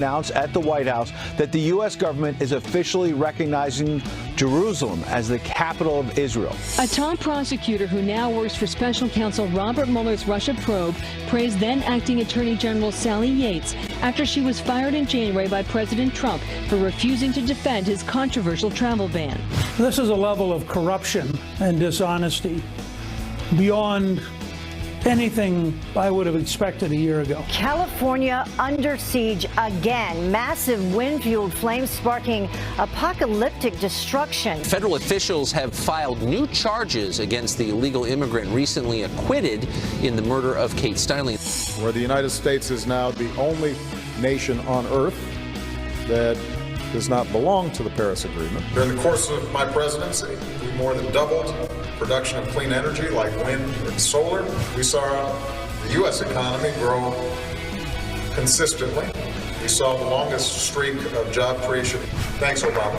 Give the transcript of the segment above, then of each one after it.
announced at the White House that the U.S. government is officially recognizing Jerusalem as the capital of Israel. A top prosecutor who now works for special counsel Robert Mueller's Russia probe praised then acting Attorney General Sally Yates after she was fired in January by President Trump for refusing to defend his controversial travel ban. This is a level of corruption and dishonesty beyond anything I would have expected a year ago. California under siege again. Massive wind-fueled flames sparking apocalyptic destruction. Federal officials have filed new charges against the illegal immigrant recently acquitted in the murder of Kate Steinle. Where the United States is now the only nation on earth that does not belong to the Paris Agreement. During the course of my presidency, we more than doubled production of clean energy like wind and solar. We saw the U.S. economy grow consistently. We saw the longest streak of job creation. Thanks, Obama.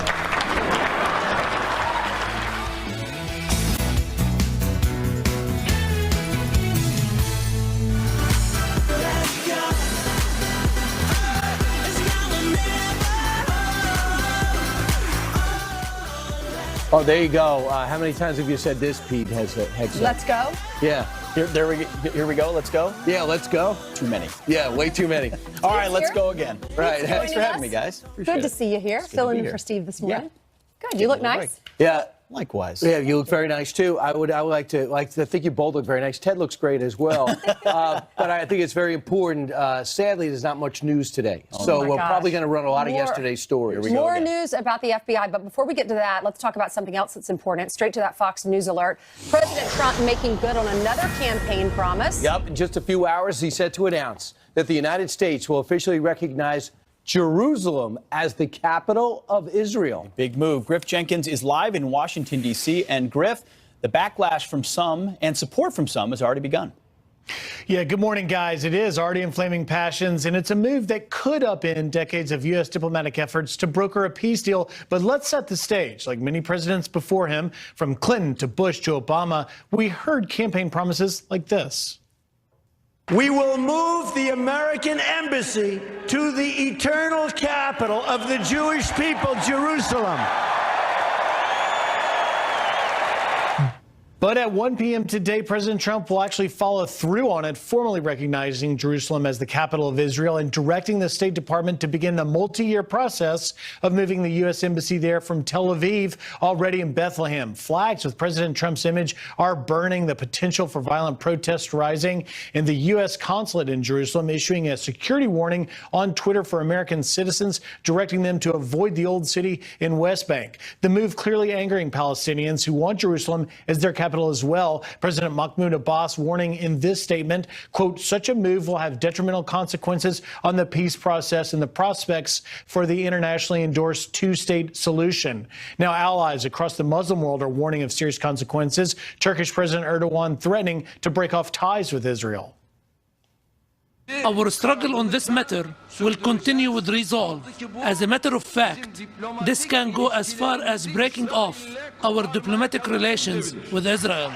Oh, there you go. How many times have you said this, Pete? Let's go? Yeah. Here we go. Let's go? Yeah, let's go. Too many. Yeah, way too many. All right, let's go again. Right. Thanks for having me, guys. Good to see you here. Filling in for Steve this morning. Yeah. Good. You look nice. Yeah. Likewise. Yeah, you look very nice too. I would like to think you both look very nice. Ted looks great as well. But I think it's very important. Sadly, there's not much news today, so we're probably going to run a lot of yesterday's stories. More news about the FBI, but before we get to that, let's talk about something else that's important. Straight to that Fox News alert. President Trump making good on another campaign promise. Yep, in just a few hours, he's set to announce that the United States will officially recognize Jerusalem as the capital of Israel. Big move. Griff Jenkins is live in Washington, D.C. And Griff, the backlash from some and support from some has already begun. Yeah, good morning, guys. It is already inflaming passions, and it's a move that could upend decades of U.S. diplomatic efforts to broker a peace deal. But let's set the stage. Like many presidents before him, from Clinton to Bush to Obama, we heard campaign promises like this. We will move the American embassy to the eternal capital of the Jewish people, Jerusalem. But at 1 p.m. today, President Trump will actually follow through on it, formally recognizing Jerusalem as the capital of Israel and directing the State Department to begin the multi-year process of moving the U.S. Embassy there from Tel Aviv, already in Bethlehem. Flags with President Trump's image are burning, the potential for violent protests rising, and the U.S. consulate in Jerusalem issuing a security warning on Twitter for American citizens, directing them to avoid the old city in West Bank. The move clearly angering Palestinians who want Jerusalem as their capital as well. President Mahmoud Abbas warning in this statement, quote, such a move will have detrimental consequences on the peace process and the prospects for the internationally endorsed two-state solution. Now, allies across the Muslim world are warning of serious consequences. Turkish President Erdogan threatening to break off ties with Israel. Our struggle on this matter will continue with resolve. As a matter of fact, this can go as far as breaking off our diplomatic relations with Israel.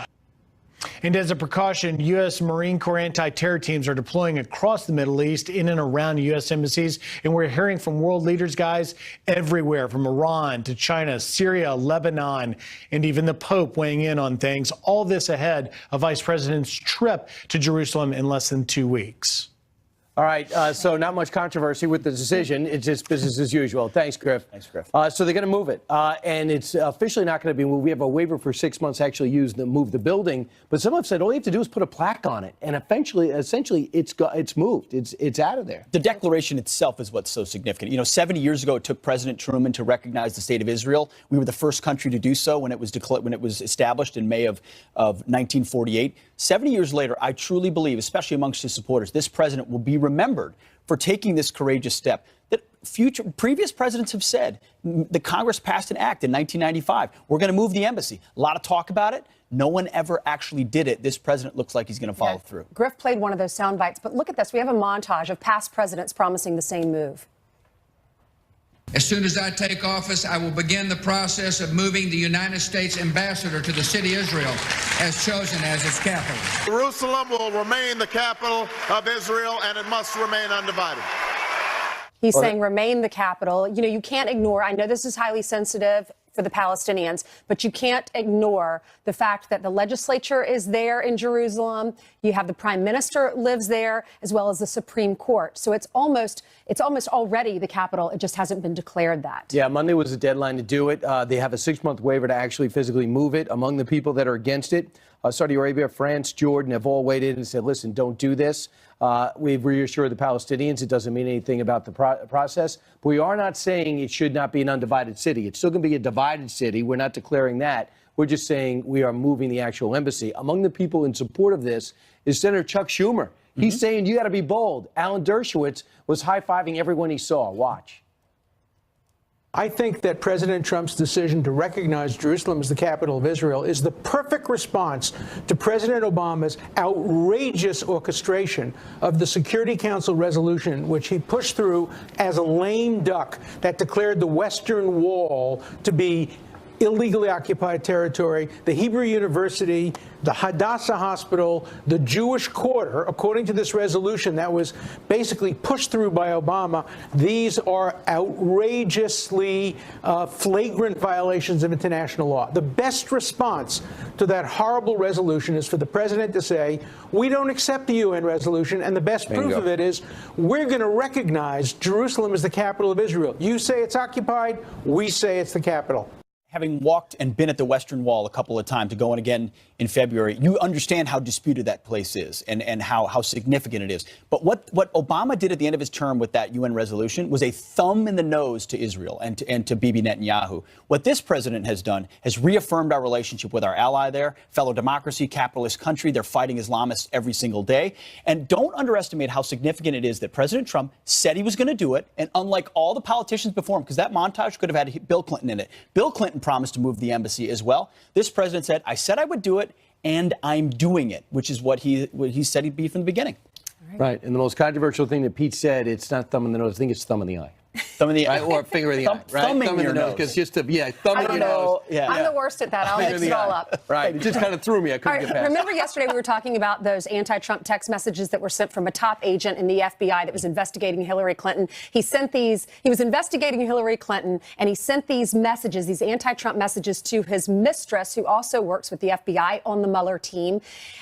And as a precaution, U.S. Marine Corps anti-terror teams are deploying across the Middle East in and around U.S. embassies. And we're hearing from world leaders, guys, everywhere, from Iran to China, Syria, Lebanon, and even the Pope weighing in on things. All this ahead of Vice President's trip to Jerusalem in less than 2 weeks. All right, so not much controversy with the decision. It's just business as usual. Thanks, Griff. Thanks, Griff. So they're going to move it, and it's officially not going to be moved. We have a waiver for 6 months to actually move the building, but some have said all you have to do is put a plaque on it, and essentially, it's moved. It's out of there. The declaration itself is what's so significant. You know, 70 years ago, it took President Truman to recognize the state of Israel. We were the first country to do so when it was established in May of 1948. 70 years later, I truly believe, especially amongst his supporters, this president will be remembered for taking this courageous step that previous presidents have said. The Congress passed an act in 1995. We're going to move the embassy. A lot of talk about it. No one ever actually did it. This president looks like he's going to follow through. Griff played one of those sound bites, but look at this. We have a montage of past presidents promising the same move. As soon as I take office, I will begin the process of moving the United States ambassador to the city of Israel as chosen as its capital. Jerusalem will remain the capital of Israel, and it must remain undivided. He's saying remain the capital. You know, you can't ignore, I know this is highly sensitive for the Palestinians, but you can't ignore the fact that the legislature is there in Jerusalem. You have the prime minister lives there, as well as the Supreme Court. So it's almost already the capital. It just hasn't been declared that. Yeah, Monday was the deadline to do it. They have a 6-month waiver to actually physically move it. Among the people that are against it, Saudi Arabia, France, Jordan have all weighed in and said, listen, don't do this. We've reassured the Palestinians it doesn't mean anything about the process. But we are not saying it should not be an undivided city. It's still going to be a divided city. We're not declaring that. We're just saying we are moving the actual embassy. Among the people in support of this is Senator Chuck Schumer. He's saying you got to be bold. Alan Dershowitz was high-fiving everyone he saw. Watch. I think that President Trump's decision to recognize Jerusalem as the capital of Israel is the perfect response to President Obama's outrageous orchestration of the Security Council resolution, which he pushed through as a lame duck that declared the Western Wall to be illegally occupied territory, the Hebrew University, the Hadassah Hospital, the Jewish Quarter, according to this resolution that was basically pushed through by Obama. These are outrageously flagrant violations of international law. The best response to that horrible resolution is for the president to say, we don't accept the UN resolution, and the best proof of it is we're going to recognize Jerusalem as the capital of Israel. You say it's occupied, we say it's the capital. Having walked and been at the Western Wall a couple of times, to go in again in February, you understand how disputed that place is and how significant it is. But what Obama did at the end of his term with that UN resolution was a thumb in the nose to Israel and to Bibi Netanyahu. What this president has done has reaffirmed our relationship with our ally there, fellow democracy, capitalist country. They're fighting Islamists every single day. And don't underestimate how significant it is that President Trump said he was going to do it. And unlike all the politicians before him, because that montage could have had Bill Clinton in it, Bill Clinton promised to move the embassy as well. This president said, I said I would do it, and I'm doing it, which is what he said he'd be from the beginning. Right. And the most controversial thing that Pete said, it's not thumb in the nose, I think it's thumb in the eye. Thumb in the eye. Or finger in the eye, right? Thumb in your nose. Because just to, thumb in your nose. Yeah. I'm the worst at that. I'll mix it all up. Right. It just kind of threw me. I couldn't get past it. Remember yesterday we were talking about those anti-Trump text messages that were sent from a top agent in the FBI that was investigating Hillary Clinton. He was investigating Hillary Clinton, and he sent these messages, these anti-Trump messages, to his mistress, who also works with the FBI on the Mueller team.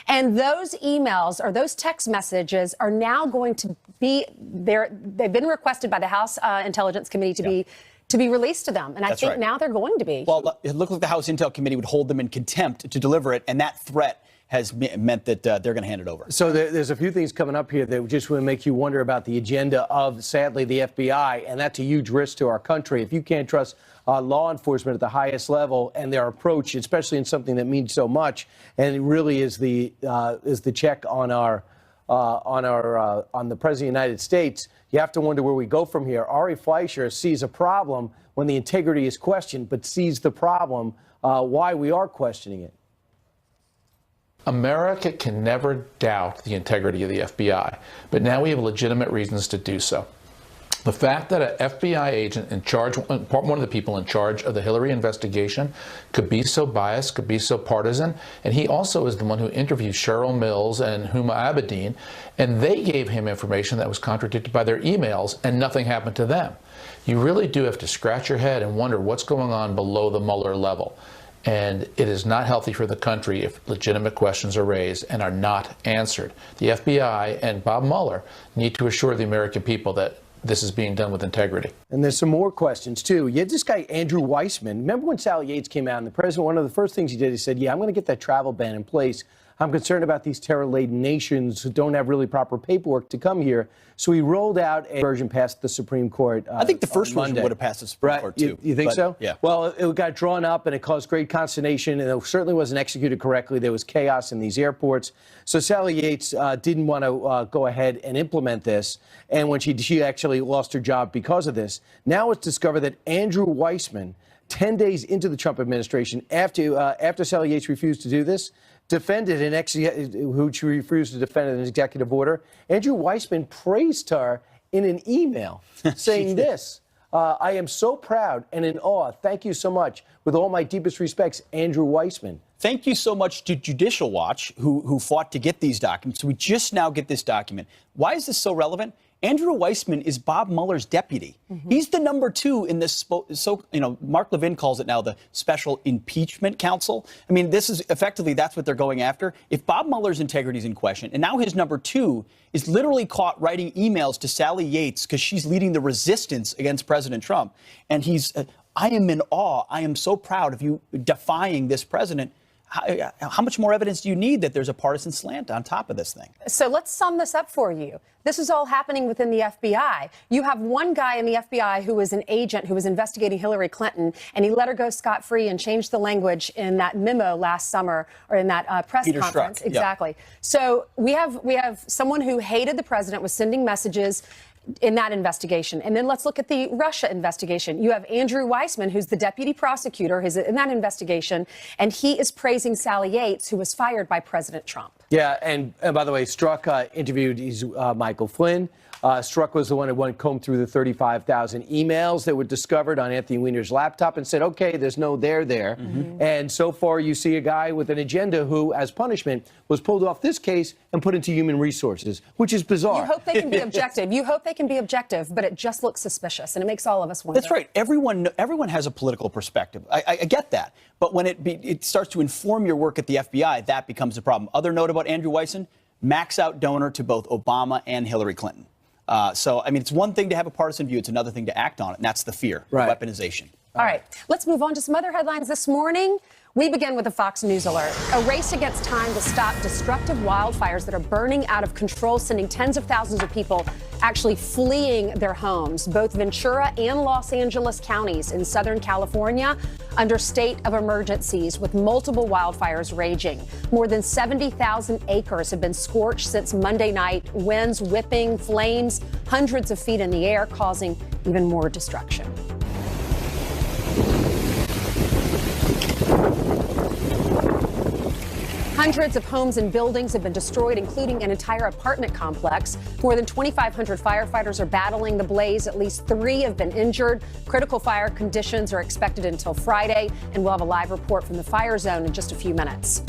And those emails, or those text messages, are now going to be there. They've been requested by the House Intelligence Committee to be released to them. And I think now they're going to be. Well, it looked like the House Intel Committee would hold them in contempt to deliver it, and that threat has meant that they're going to hand it over. So there's a few things coming up here that just will make you wonder about the agenda of, sadly, the FBI, and that's a huge risk to our country. If you can't trust law enforcement at the highest level and their approach, especially in something that means so much, and it really is the check on the President of the United States, you have to wonder where we go from here. Ari Fleischer sees a problem when the integrity is questioned, but sees the problem why we are questioning it. America can never doubt the integrity of the FBI, but now we have legitimate reasons to do so. The fact that an FBI agent in charge, one of the people in charge of the Hillary investigation, could be so biased, could be so partisan, and he also is the one who interviewed Cheryl Mills and Huma Abedin, and they gave him information that was contradicted by their emails, and nothing happened to them. You really do have to scratch your head and wonder what's going on below the Mueller level. And it is not healthy for the country if legitimate questions are raised and are not answered. The FBI and Bob Mueller need to assure the American people that this is being done with integrity. And there's some more questions, too. You had this guy, Andrew Weissman. Remember when Sally Yates came out and the president, one of the first things he did, he said, I'm going to get that travel ban in place. I'm concerned about these terror-laden nations who don't have really proper paperwork to come here. So he rolled out a version past the Supreme Court. I think the first version would have passed the Supreme Court, too. You think so? Yeah. Well, it got drawn up and it caused great consternation, and it certainly wasn't executed correctly. There was chaos in these airports. So Sally Yates didn't want to go ahead and implement this. And when she actually lost her job because of this. Now it's discovered that Andrew Weissman, 10 days into the Trump administration, after Sally Yates refused to do this, defended who she refused to defend an executive order. Andrew Weissman praised her in an email saying this, I am so proud and in awe. Thank you so much. With all my deepest respects, Andrew Weissman. Thank you so much to Judicial Watch, who fought to get these documents. We just now get this document. Why is this so relevant? Andrew Weissman is Bob Mueller's deputy. He's the number 2 in this, Mark Levin calls it now the Special Impeachment Council. I mean, this is effectively, that's what they're going after. If Bob Mueller's integrity is in question, and now his number 2 is literally caught writing emails to Sally Yates because she's leading the resistance against President Trump, and he's, I am in awe. I am so proud of you defying this president. How much more evidence do you need that there's a partisan slant on top of this thing? So let's sum this up for you. This is all happening within the FBI. You have one guy in the FBI who was an agent who was investigating Hillary Clinton, and he let her go scot-free and changed the language in that memo last summer, or in that press conference. Strzok. Exactly. Yep. So we have someone who hated the president, was sending messages in that investigation. And then let's look at the Russia investigation. You have Andrew Weissman, who's the deputy prosecutor, who's in that investigation, and he is praising Sally Yates, who was fired by President Trump. Yeah, and by the way, Strzok interviewed Michael Flynn. Strzok was the one who combed through the 35,000 emails that were discovered on Anthony Weiner's laptop and said, okay, there's no there there. And so far you see a guy with an agenda who, as punishment, was pulled off this case and put into human resources, which is bizarre. You hope they can be objective. You hope they can be objective, but it just looks suspicious, and it makes all of us wonder. That's right. Everyone has a political perspective. I get that. But when it starts to inform your work at the FBI, that becomes a problem. Other note about Andrew Weissman, max out donor to both Obama and Hillary Clinton. So, I mean, it's one thing to have a partisan view. It's another thing to act on it, and that's the fear, weaponization. All right, let's move on to some other headlines this morning. We begin with a Fox News alert. A race against time to stop destructive wildfires that are burning out of control, sending tens of thousands of people actually fleeing their homes. Both Ventura and Los Angeles counties in Southern California under state of emergencies with multiple wildfires raging. More than 70,000 acres have been scorched since Monday night. Winds whipping flames hundreds of feet in the air, causing even more destruction. Hundreds of homes and buildings have been destroyed, including an entire apartment complex. More than 2,500 firefighters are battling the blaze. At least 3 have been injured. Critical fire conditions are expected until Friday, and we'll have a live report from the fire zone in just a few minutes.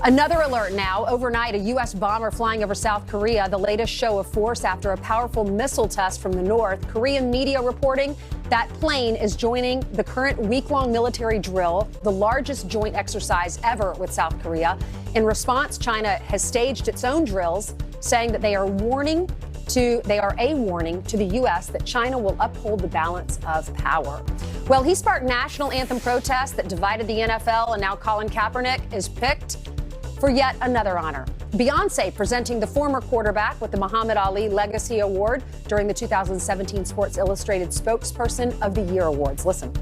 Another alert now. Overnight, a U.S. bomber flying over South Korea, the latest show of force after a powerful missile test from the north. Korean media reporting that plane is joining the current week-long military drill, the largest joint exercise ever with South Korea. In response, China has staged its own drills, saying that they are a warning to the U.S. that China will uphold the balance of power. Well, he sparked national anthem protests that divided the NFL, and now Colin Kaepernick is picked for yet another honor. Beyonce presenting the former quarterback with the Muhammad Ali Legacy Award during the 2017 Sports Illustrated Spokesperson of the Year Awards. Listen.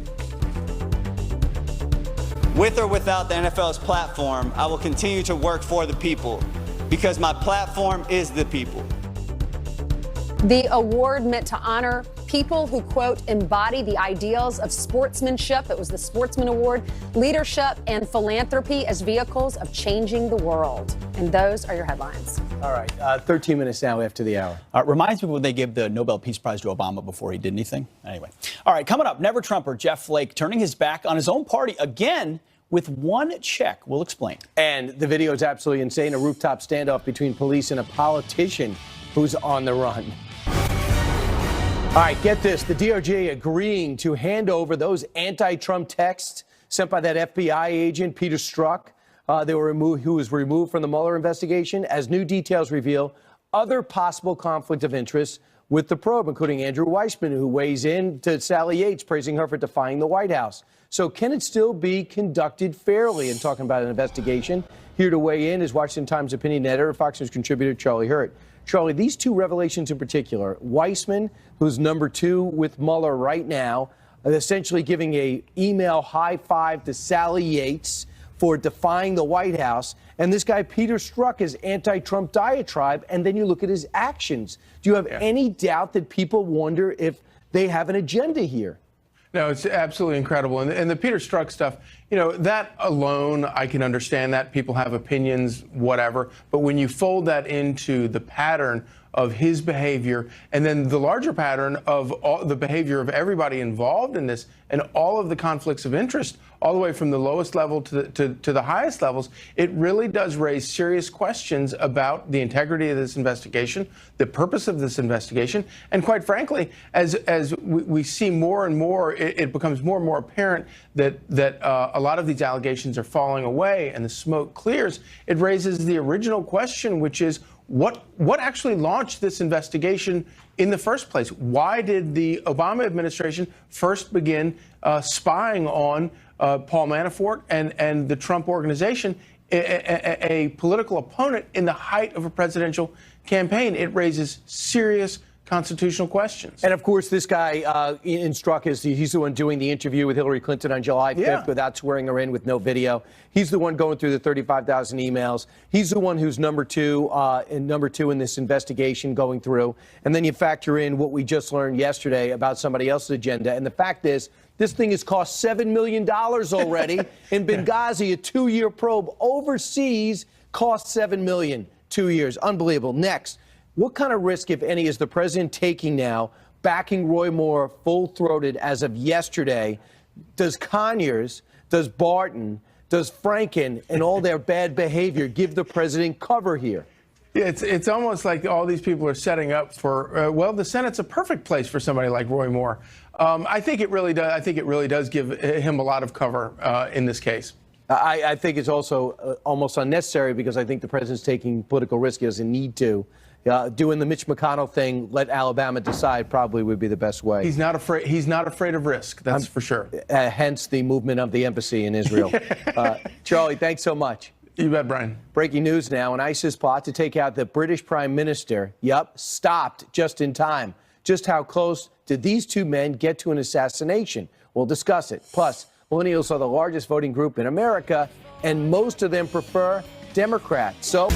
With or without the NFL's platform, I will continue to work for the people because my platform is the people. The award meant to honor people who, quote, embody the ideals of sportsmanship. It was the Sportsman Award, leadership, and philanthropy as vehicles of changing the world. And those are your headlines. All right, 13 minutes now after the hour. Reminds me when they gave the Nobel Peace Prize to Obama before he did anything. Anyway. All right, coming up, Never Trumper Jeff Flake turning his back on his own party again with one check. We'll explain. And the video is absolutely insane. A rooftop standoff between police and a politician who's on the run. All right, get this. The DOJ agreeing to hand over those anti-Trump texts sent by that FBI agent, Peter Strzok, who was removed from the Mueller investigation. As new details reveal other possible conflict of interest with the probe, including Andrew Weissman, who weighs in to Sally Yates, praising her for defying the White House. So can it still be conducted fairly? And talking about an investigation, here to weigh in is Washington Times opinion editor, Fox News contributor Charlie Hurt. Charlie, these two revelations in particular, Weissman, who's number 2 with Mueller right now, essentially giving a email high five to Sally Yates for defying the White House, and this guy Peter Strzok is anti-Trump diatribe, and then you look at his actions. Do you have any doubt that people wonder if they have an agenda here? No, it's absolutely incredible. And the Peter Strzok stuff, you know, that alone, I can understand that. People have opinions, whatever. But when you fold that into the pattern of his behavior, and then the larger pattern of all the behavior of everybody involved in this, and all of the conflicts of interest, all the way from the lowest level to the highest levels, it really does raise serious questions about the integrity of this investigation, the purpose of this investigation, and quite frankly, as we see more and more, it becomes more and more apparent that a lot of these allegations are falling away and the smoke clears. It raises the original question, which is what actually launched this investigation in the first place? Why did the Obama administration first begin spying on Paul Manafort and the Trump organization, a political opponent in the height of a presidential campaign? It raises serious constitutional questions. And of course, this guy in Strzok he's the one doing the interview with Hillary Clinton on July 5th without swearing her in, with no video. He's the one going through the 35,000 emails. He's the one who's number two in this investigation going through. And then you factor in what we just learned yesterday about somebody else's agenda. And the fact is, this thing has cost $7 million already. In Benghazi, a 2-year probe overseas cost $7 million, 2 years. Unbelievable. Next. What kind of risk, if any, is the president taking now, backing Roy Moore full-throated as of yesterday? Does Conyers, does Barton, does Franken, and all their bad behavior give the president cover here? It's almost like all these people are setting up for, well, the Senate's a perfect place for somebody like Roy Moore. I think it really does. I think it really does give him a lot of cover in this case. I think it's also almost unnecessary, because I think the president's taking political risk he doesn't need to. Doing the Mitch McConnell thing, let Alabama decide, probably would be the best way. He's not afraid. He's not afraid of risk. That's for sure. Hence the movement of the embassy in Israel. Charlie, thanks so much. You bet, Brian. Breaking news now: an ISIS plot to take out the British Prime Minister. Stopped just in time. Just how close did these two men get to an assassination? We'll discuss it. Plus, millennials are the largest voting group in America, and most of them prefer Democrats. So.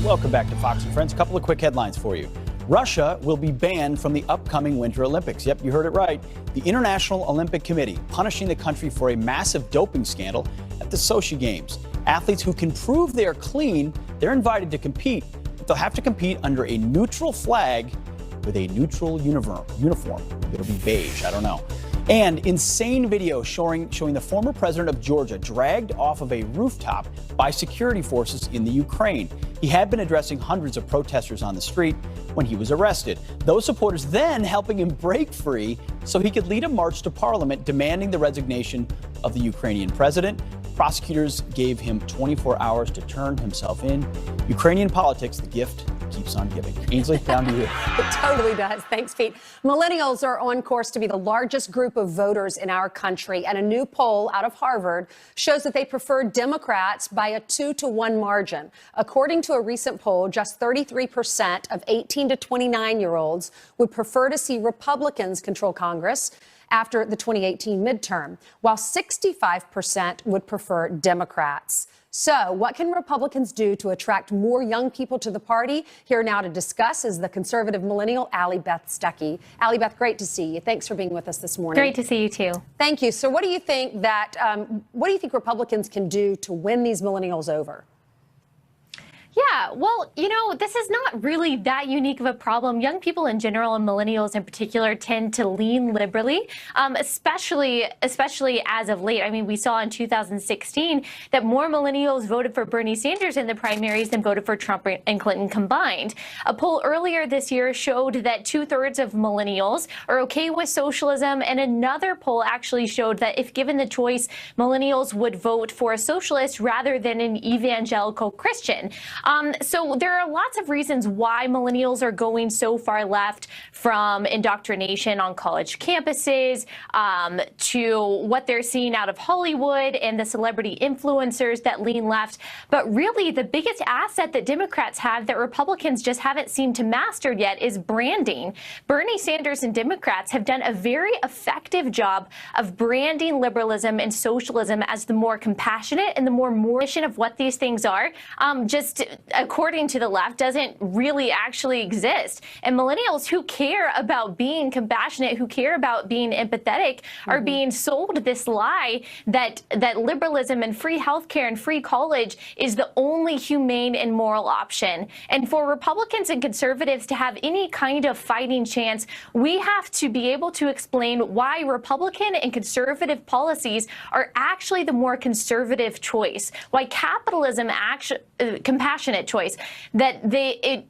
Welcome back to Fox and Friends. A couple of quick headlines for you. Russia will be banned from the upcoming Winter Olympics. Yep, you heard it right. The International Olympic Committee punishing the country for a massive doping scandal at the Sochi Games. Athletes who can prove they're clean, they're invited to compete, but they'll have to compete under a neutral flag with a neutral uniform. It'll be beige, I don't know. And insane video showing the former president of Georgia dragged off of a rooftop by security forces in the Ukraine. He had been addressing hundreds of protesters on the street when he was arrested. Those supporters then helping him break free so he could lead a march to parliament demanding the resignation of the Ukrainian president. Prosecutors gave him 24 hours to turn himself in. Ukrainian politics, the gift keeps on giving. Ainsley, down to you. It totally does. Thanks, Pete. Millennials are on course to be the largest group of voters in our country, and a new poll out of Harvard shows that they prefer Democrats by a 2-to-1 margin. According to a recent poll, just 33% of 18 to 29-year-olds would prefer to see Republicans control Congress after the 2018 midterm, while 65% would prefer Democrats. So what can Republicans do to attract more young people to the party? Here now to discuss is the conservative millennial Allie Beth Stuckey. Allie Beth, great to see you. Thanks for being with us this morning. Great to see you too. Thank you. So what do you think Republicans can do to win these millennials over? Yeah, well, this is not really that unique of a problem. Young people in general, and millennials in particular, tend to lean liberally, especially as of late. I mean, we saw in 2016 that more millennials voted for Bernie Sanders in the primaries than voted for Trump and Clinton combined. A poll earlier this year showed that 2/3 of millennials are okay with socialism, and another poll actually showed that if given the choice, millennials would vote for a socialist rather than an evangelical Christian. So there are lots of reasons why millennials are going so far left, from indoctrination on college campuses to what they're seeing out of Hollywood and the celebrity influencers that lean left. But really, the biggest asset that Democrats have that Republicans just haven't seemed to master yet is branding. Bernie Sanders and Democrats have done a very effective job of branding liberalism and socialism as the more compassionate and the more mission of what these things are. Just according to the left, doesn't really actually exist. And millennials who care about being compassionate, who care about being empathetic, are being sold this lie that liberalism and free healthcare and free college is the only humane and moral option. And for Republicans and conservatives to have any kind of fighting chance, we have to be able to explain why Republican and conservative policies are actually the more conservative choice, why capitalism compassionate choice, that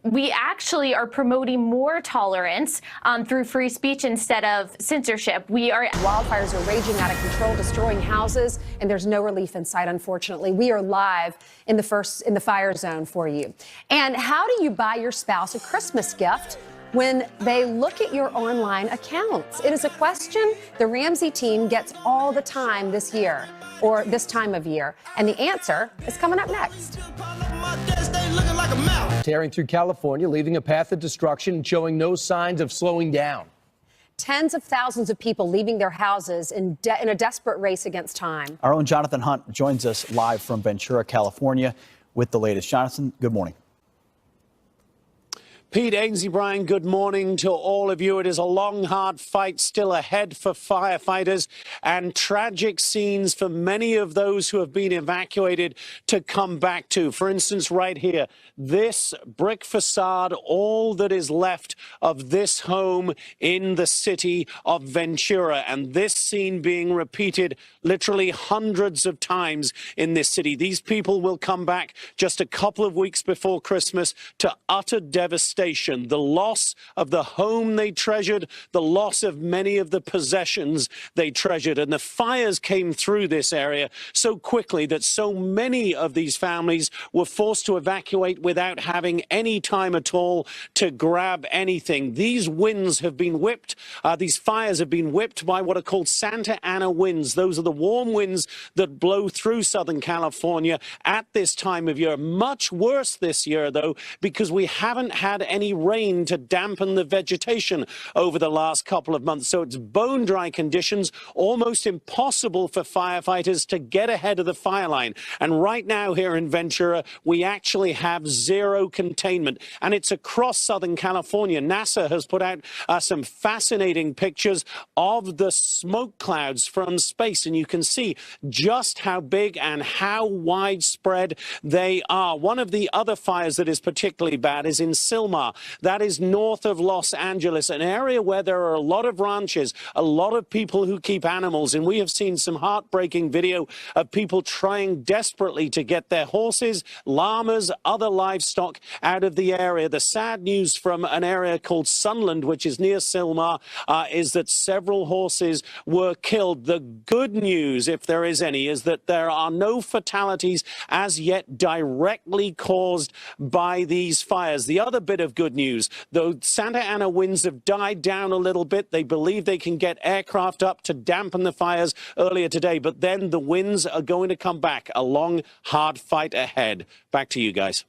we actually are promoting more tolerance through free speech instead of censorship. Wildfires are raging out of control, destroying houses, and there's no relief in sight, unfortunately. We are live in the fire zone for you. And how do you buy your spouse a Christmas gift when they look at your online accounts? It is a question the Ramsey team gets all the time this year, or this time of year. And the answer is coming up next. Tearing through California, leaving a path of destruction and showing no signs of slowing down. Tens of thousands of people leaving their houses in a desperate race against time. Our own Jonathan Hunt joins us live from Ventura, California, with the latest. Jonathan, good morning. Pete, Ainsley, Brian, good morning to all of you. It is a long, hard fight still ahead for firefighters and tragic scenes for many of those who have been evacuated to come back to. For instance, right here, this brick facade, all that is left of this home in the city of Ventura. And this scene being repeated literally hundreds of times in this city. These people will come back just a couple of weeks before Christmas to utter devastation. The loss of the home they treasured, the loss of many of the possessions they treasured. And the fires came through this area so quickly that so many of these families were forced to evacuate without having any time at all to grab anything. These winds have been whipped. These fires have been whipped by what are called Santa Ana winds. Those are the warm winds that blow through Southern California at this time of year. Much worse this year, though, because we haven't had any rain to dampen the vegetation over the last couple of months. So it's bone dry conditions, almost impossible for firefighters to get ahead of the fire line. And right now here in Ventura, we actually have zero containment. And it's across Southern California. NASA has put out some fascinating pictures of the smoke clouds from space. And you can see just how big and how widespread they are. One of the other fires that is particularly bad is in Symoné. That is north of Los Angeles, an area where there are a lot of ranches, a lot of people who keep animals. And we have seen some heartbreaking video of people trying desperately to get their horses, llamas, other livestock out of the area. The sad news from an area called Sunland, which is near Symoné, is that several horses were killed. The good news, if there is any, is that there are no fatalities as yet directly caused by these fires. The other bit of good news, though Santa Ana winds have died down a little bit, they believe they can get aircraft up to dampen the fires earlier today, but then the winds are going to come back. A long, hard fight ahead. Back to you guys.